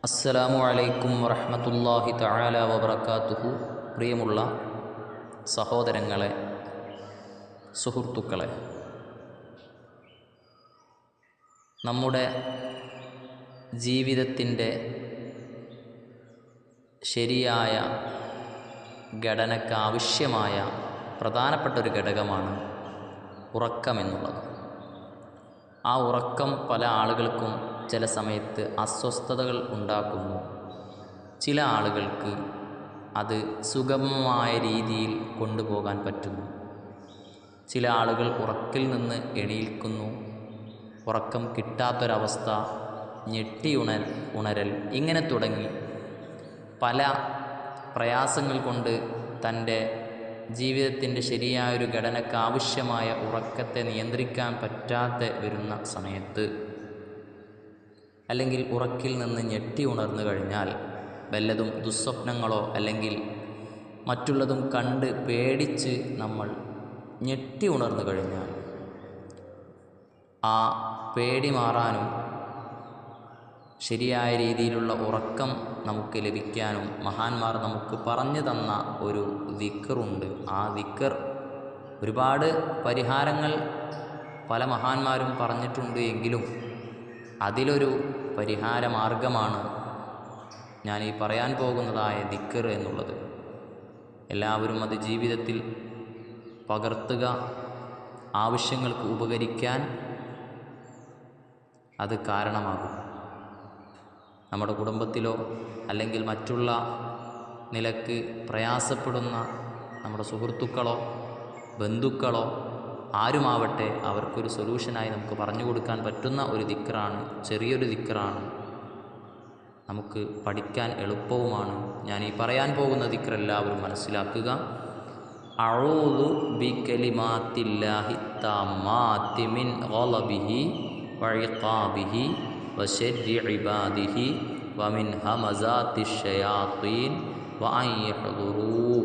അസ്സലാമു അലൈക്കും വറഹ്മത്തുള്ളാഹി തആല വബറകാതുഹു. പ്രിയമുള്ള സഹോദരങ്ങളെ, സുഹൃത്തുക്കളെ, നമ്മുടെ ജീവിതത്തിൻ്റെ ശരിയായ ഘടനയ്ക്കാവശ്യമായ പ്രധാനപ്പെട്ടൊരു ഘടകമാണ് ഉറക്കമെന്നുള്ളത്. ആ ഉറക്കം പല ആളുകൾക്കും ചില സമയത്ത് അസ്വസ്ഥതകൾ ഉണ്ടാക്കുന്നു. ചില ആളുകൾക്ക് അത് സുഗമമായ രീതിയിൽ കൊണ്ടുപോകാൻ പറ്റുന്നു. ചില ആളുകൾ ഉറക്കിൽ നിന്ന് എണീൽക്കുന്നു, ഉറക്കം കിട്ടാത്തൊരവസ്ഥ, ഉണരൽ, ഇങ്ങനെ തുടങ്ങി പല പ്രയാസങ്ങൾ കൊണ്ട് തൻ്റെ ജീവിതത്തിൻ്റെ ശരിയായൊരു ഘടനയ്ക്ക് ആവശ്യമായ ഉറക്കത്തെ നിയന്ത്രിക്കാൻ പറ്റാതെ വരുന്ന സമയത്ത്, അല്ലെങ്കിൽ ഉറക്കിൽ നിന്ന് ഉണർന്നു കഴിഞ്ഞാൽ വല്ലതും ദുസ്വപ്നങ്ങളോ അല്ലെങ്കിൽ മറ്റുള്ളതും കണ്ട് പേടിച്ച് നമ്മൾ ഉണർന്നു കഴിഞ്ഞാൽ ആ പേടി മാറാനും ശരിയായ രീതിയിലുള്ള ഉറക്കം നമുക്ക് ലഭിക്കാനും മഹാന്മാർ നമുക്ക് പറഞ്ഞു തന്ന ഒരു ദിക്റുണ്ട്. ആ ദിക്ർ ഒരുപാട് പരിഹാരങ്ങൾ പല മഹാന്മാരും പറഞ്ഞിട്ടുണ്ട് എങ്കിലും അതിലൊരു പരിഹാരമാർഗമാണ് ഞാൻ ഈ പറയാൻ പോകുന്നതായ ദിക്ർ എന്നുള്ളത്. എല്ലാവരും അത് ജീവിതത്തിൽ പകർത്തുക, ആവശ്യങ്ങൾക്ക് ഉപകരിക്കാൻ അത് കാരണമാകും. നമ്മുടെ കുടുംബത്തിലോ അല്ലെങ്കിൽ മറ്റുള്ള നിലക്ക് പ്രയാസപ്പെടുന്ന നമ്മുടെ സുഹൃത്തുക്കളോ ബന്ധുക്കളോ ആരുമാവട്ടെ, അവർക്കൊരു സൊല്യൂഷനായി നമുക്ക് പറഞ്ഞു കൊടുക്കാൻ പറ്റുന്ന ഒരു ദിക്റാണ്. ചെറിയൊരു ദിക്റാണ്, നമുക്ക് പഠിക്കാൻ എളുപ്പവുമാണ്. ഞാൻ ഈ പറയാൻ പോകുന്ന ദിക്ർ എല്ലാവരും മനസ്സിലാക്കുക. അഊദു ബികലിമാത്തില്ലാഹി തമ്മാത്തി മിൻ ഗളബിഹി വഇഖാബിഹി വശർരി ഇബാദിഹി വമിൻ ഹമസാത്തിശ് ശയാത്തീൻ വഅൻ യഹ്ദുറൂ.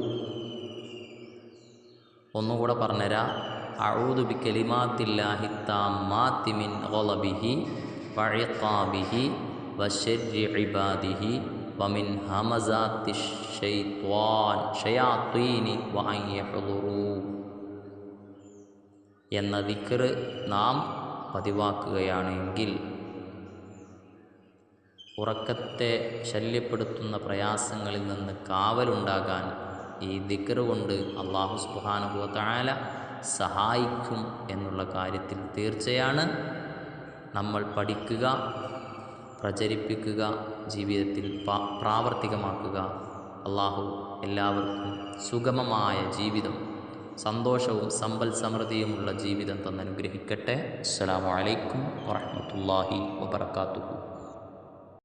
ഒന്നുകൂടെ പറഞ്ഞുതരാം. അഊദു ബികലിമാത്തില്ലാഹി തമ്മാത്തി മിൻ ഗളബിഹി വഇഖാബിഹി വശർരി ഇബാദിഹി വമിൻ ഹമസാത്തിശ് ശയാത്തീനി വഅൻ യഹ്ദുറൂ എന്ന ദിക്ർ നാം പതിവാക്കുകയാണെങ്കിൽ ഉറക്കത്തെ ശല്യപ്പെടുത്തുന്ന പ്രയാസങ്ങളിൽ നിന്ന് കാവലുണ്ടാകാൻ ഈ ദിക്ർ കൊണ്ട് അല്ലാഹു സുബ്ഹാനഹു വ തആല സഹായിക്കും എന്നുള്ള കാര്യത്തിൽ തീർച്ചയാണ്. നമ്മൾ പഠിക്കുക, പ്രചരിപ്പിക്കുക, ജീവിതത്തിൽ പ്രാവർത്തികമാക്കുക. അല്ലാഹു എല്ലാവർക്കും സുഗമമായ ജീവിതം, സന്തോഷവും സമ്പൽ സമൃദ്ധിയുമുള്ള ജീവിതം തന്നനുഗ്രഹിക്കട്ടെ. അസ്സലാമു അലൈക്കും വറഹ്മത്തുള്ളാഹി വബറകാതുഹു.